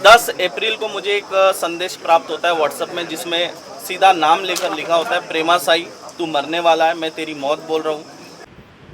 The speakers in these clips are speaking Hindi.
10 अप्रैल को मुझे एक संदेश प्राप्त होता है व्हाट्सएप में, जिसमें सीधा नाम लेकर लिखा होता है, प्रेमा साई तू मरने वाला है, मैं तेरी मौत बोल रहा हूँ।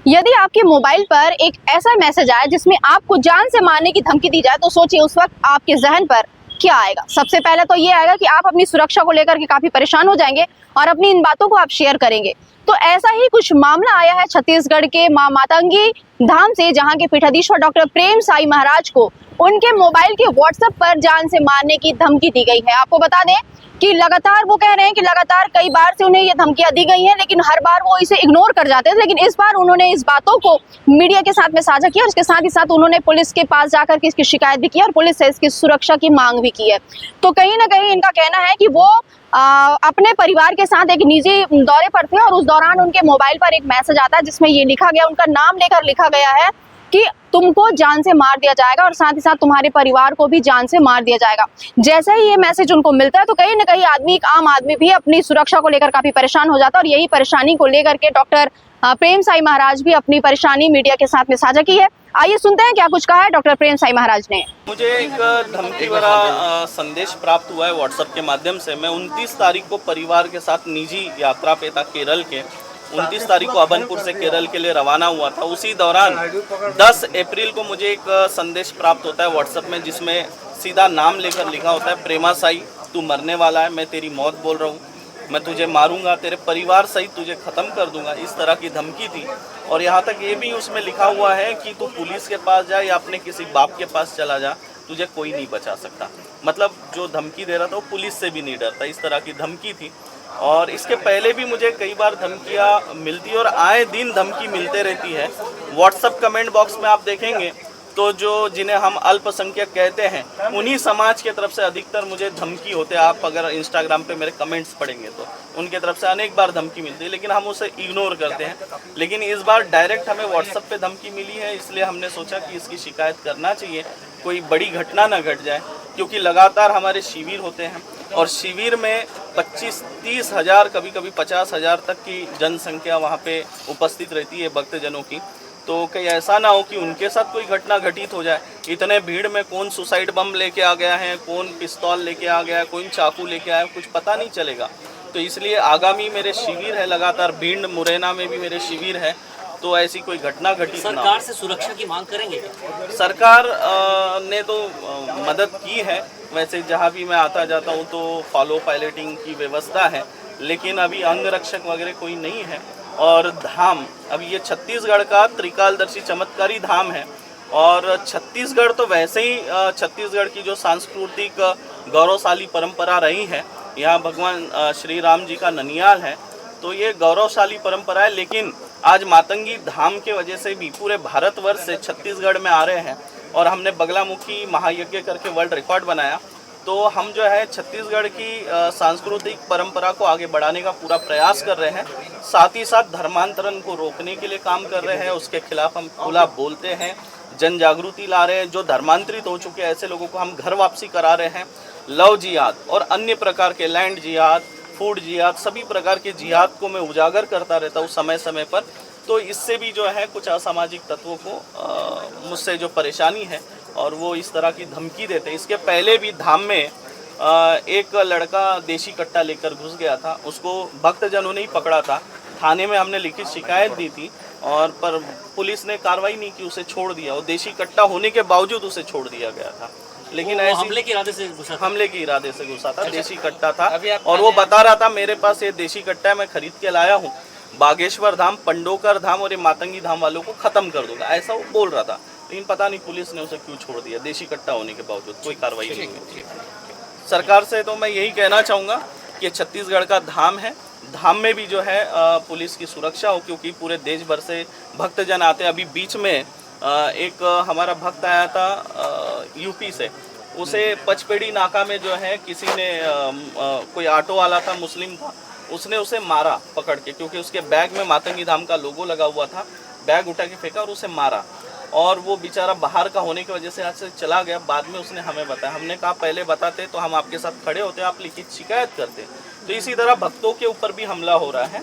यदि आपके मोबाइल पर एक ऐसा मैसेज आए जिसमें आपको जान से मारने की धमकी दी जाए, तो सोचिए उस वक्त आपके जहन पर क्या आएगा। सबसे पहले तो ये आएगा कि आप अपनी सुरक्षा को लेकर के काफी परेशान हो जाएंगे और अपनी इन बातों को आप शेयर करेंगे। तो ऐसा ही कुछ मामला आया है छत्तीसगढ़ के मां मातंगी धाम से, जहां के पीठाधीश्वर डॉक्टर प्रेम साई महाराज को उनके मोबाइल के व्हाट्सएप पर जान से मारने की धमकी दी गई है। आपको बता दें कि लगातार वो कह रहे हैं कि लगातार कई बार से उन्हें ये धमकियां दी गई हैं, लेकिन हर बार वो इसे इग्नोर कर जाते हैं। लेकिन इस बार उन्होंने इस बातों को मीडिया के साथ में साझा किया और इसके साथ ही साथ उन्होंने पुलिस के पास जाकर के इसकी शिकायत भी की और पुलिस से इसकी सुरक्षा की मांग भी की है। तो कहीं ना कहीं इनका कहना है कि वो अपने परिवार के साथ एक निजी दौरे पर थे और उस दौरान उनके मोबाइल पर एक मैसेज आता है जिसमें ये लिखा गया, उनका नाम लेकर लिखा गया है कि तुमको जान से मार दिया जाएगा और साथ ही साथ तुम्हारे परिवार को भी जान से मार दिया जाएगा। जैसे ही ये मैसेज उनको मिलता है तो कहीं ना कहीं आदमी, एक आम आदमी भी अपनी सुरक्षा को लेकर काफी परेशान हो जाता है। और यही परेशानी को लेकर के डॉक्टर प्रेम साई महाराज भी अपनी परेशानी मीडिया के साथ में साझा की है। आइए सुनते हैं क्या कुछ कहा है डॉक्टर प्रेम साई महाराज ने। मुझे एक धमकी भरा संदेश प्राप्त हुआ है व्हाट्सएप के माध्यम से। मैं 29 तारीख को परिवार के साथ निजी यात्रा पे था केरल के। 29 तारीख को अबनपुर से केरल के लिए रवाना हुआ था। उसी दौरान 10 अप्रैल को मुझे एक संदेश प्राप्त होता है व्हाट्सएप में, जिसमें सीधा नाम लेकर लिखा होता है, प्रेमा साई तू मरने वाला है, मैं तेरी मौत बोल रहा हूँ, मैं तुझे मारूंगा, तेरे परिवार सहित तुझे ख़त्म कर दूंगा। इस तरह की धमकी थी। और यहाँ तक ये भी उसमें लिखा हुआ है कि तू पुलिस के पास जा या अपने किसी बाप के पास चला जा, तुझे कोई नहीं बचा सकता। मतलब जो धमकी दे रहा था वो पुलिस से भी नहीं डरता, इस तरह की धमकी थी। और इसके पहले भी मुझे कई बार धमकियाँ मिलती और आए दिन धमकी मिलते रहती है। व्हाट्सएप कमेंट बॉक्स में आप देखेंगे तो जो जिन्हें हम अल्पसंख्यक कहते हैं, उन्हीं समाज की तरफ से अधिकतर मुझे धमकी होते हैं। आप अगर इंस्टाग्राम पे मेरे कमेंट्स पढ़ेंगे तो उनके तरफ से अनेक बार धमकी मिलती है, लेकिन हम उसे इग्नोर करते हैं। लेकिन इस बार डायरेक्ट हमें व्हाट्सएप पे धमकी मिली है, इसलिए हमने सोचा कि इसकी शिकायत करना चाहिए, कोई बड़ी घटना ना घट जाए। क्योंकि लगातार हमारे शिविर होते हैं और शिविर में 25-30 हज़ार, कभी कभी 50 हज़ार तक की जनसंख्या वहाँ पे उपस्थित रहती है भक्तजनों की। तो कहीं ऐसा ना हो कि उनके साथ कोई घटना घटित हो जाए। इतने भीड़ में कौन सुसाइड बम लेके आ गया है, कौन पिस्तौल लेके आ गया है, कौन चाकू लेके आया है, कुछ पता नहीं चलेगा। तो इसलिए आगामी मेरे शिविर है, लगातार भिंड मुरैना में भी मेरे शिविर है, तो ऐसी कोई घटना घटित ना हो। सरकार से सुरक्षा की मांग करेंगे? सरकार ने तो मदद की है। वैसे जहाँ भी मैं आता जाता हूँ तो फॉलो पायलटिंग की व्यवस्था है, लेकिन अभी अंगरक्षक वगैरह कोई नहीं है। और धाम, अभी ये छत्तीसगढ़ का त्रिकालदर्शी चमत्कारी धाम है। और छत्तीसगढ़ तो वैसे ही छत्तीसगढ़ की जो सांस्कृतिक गौरवशाली परंपरा रही है, यहाँ भगवान श्री राम जी का ननियाल है, तो ये गौरवशाली परंपरा है। लेकिन आज मातंगी धाम के वजह से भी पूरे भारतवर्ष से छत्तीसगढ़ में आ रहे हैं और हमने बगलामुखी महायज्ञ करके वर्ल्ड रिकॉर्ड बनाया। तो हम जो है छत्तीसगढ़ की सांस्कृतिक परंपरा को आगे बढ़ाने का पूरा प्रयास कर रहे हैं। साथ ही साथ धर्मांतरण को रोकने के लिए काम कर रहे हैं, उसके खिलाफ हम खुला बोलते हैं, जन जागृति ला रहे हैं। जो धर्मांतरित हो चुके हैं ऐसे लोगों को हम घर वापसी करा रहे हैं। लव जिहाद और अन्य प्रकार के लैंड जिहाद, फूड जिहाद, सभी प्रकार के जिहाद को मैं उजागर करता रहता हूँ समय समय पर। तो इससे भी जो है कुछ असामाजिक तत्वों को मुझसे जो परेशानी है और वो इस तरह की धमकी देते हैं। इसके पहले भी धाम में एक लड़का देशी कट्टा लेकर घुस गया था, उसको भक्तजनों ने ही पकड़ा था। थाने में हमने लिखित शिकायत दी थी और पर पुलिस ने कार्रवाई नहीं की, उसे छोड़ दिया। वो देशी कट्टा होने के बावजूद उसे छोड़ दिया गया था। लेकिन ऐसे हमले के इरादे से घुसा था? हमले के इरादे से घुसा था, देशी कट्टा था। और वो बता रहा था मेरे पास ये देशी कट्टा है, मैं खरीद के लाया हूँ, बागेश्वर धाम, पंडोकर धाम और ये मातंगी धाम वालों को खत्म कर दूंगा, ऐसा वो बोल रहा था। लेकिन पता नहीं पुलिस ने उसे क्यों छोड़ दिया, देशी कट्टा होने के बावजूद कोई कार्रवाई नहीं हुई। सरकार से तो मैं यही कहना चाहूँगा कि छत्तीसगढ़ का धाम है, धाम में भी जो है पुलिस की सुरक्षा हो, क्योंकि पूरे देश भर से भक्तजन आते हैं। अभी बीच में एक हमारा भक्त आया था यूपी से, उसे पचपेड़ी नाका में जो है किसी ने कोई ऑटो वाला था, मुस्लिम था, उसने उसे मारा पकड़ के, क्योंकि उसके बैग में मातंगी धाम का लोगो लगा हुआ था। बैग उठा के फेंका और उसे मारा। और वो बेचारा बाहर का होने की वजह से आज से चला गया। बाद में उसने हमें बताया, हमने कहा पहले बताते तो हम आपके साथ खड़े होते, आप लिखित शिकायत करते। तो इसी तरह भक्तों के ऊपर भी हमला हो रहा है।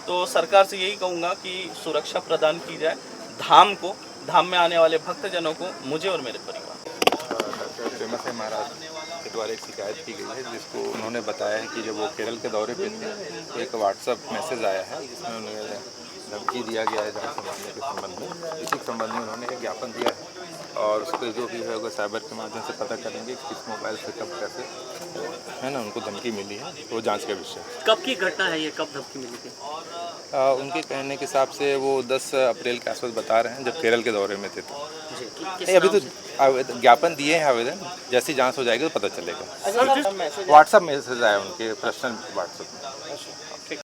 तो सरकार से यही कहूँगा कि सुरक्षा प्रदान की जाए धाम को, धाम में आने वाले भक्तजनों को, मुझे और मेरे परिवार। द्वारा एक शिकायत की गई है, जिसको उन्होंने बताया है कि जब वो केरल के दौरे पे थे तो एक व्हाट्सएप मैसेज आया है जिसमें उन्हें धमकी दिया गया है जान से मारने के संबंध में। इसी के संबंध में उन्होंने एक ज्ञापन दिया है और उस पर जो भी है वो साइबर के माध्यम से पता करेंगे कि किस मोबाइल से कब कैसे है ना उनको धमकी मिली है, वो जांच का विषय है। कब की घटना है ये, कब धमकी मिली थी? उनके कहने के हिसाब से वो 10 अप्रैल के आसपास बता रहे हैं, जब केरल के दौरे में थे तो। जी, किस नहीं, अभी नाम तो से? ज्ञापन दिए हैं आवेदन, जैसी जांच हो जाएगी तो पता चलेगा। व्हाट्सएप मैसेज आया उनके पर्सनल व्हाट्सएप में।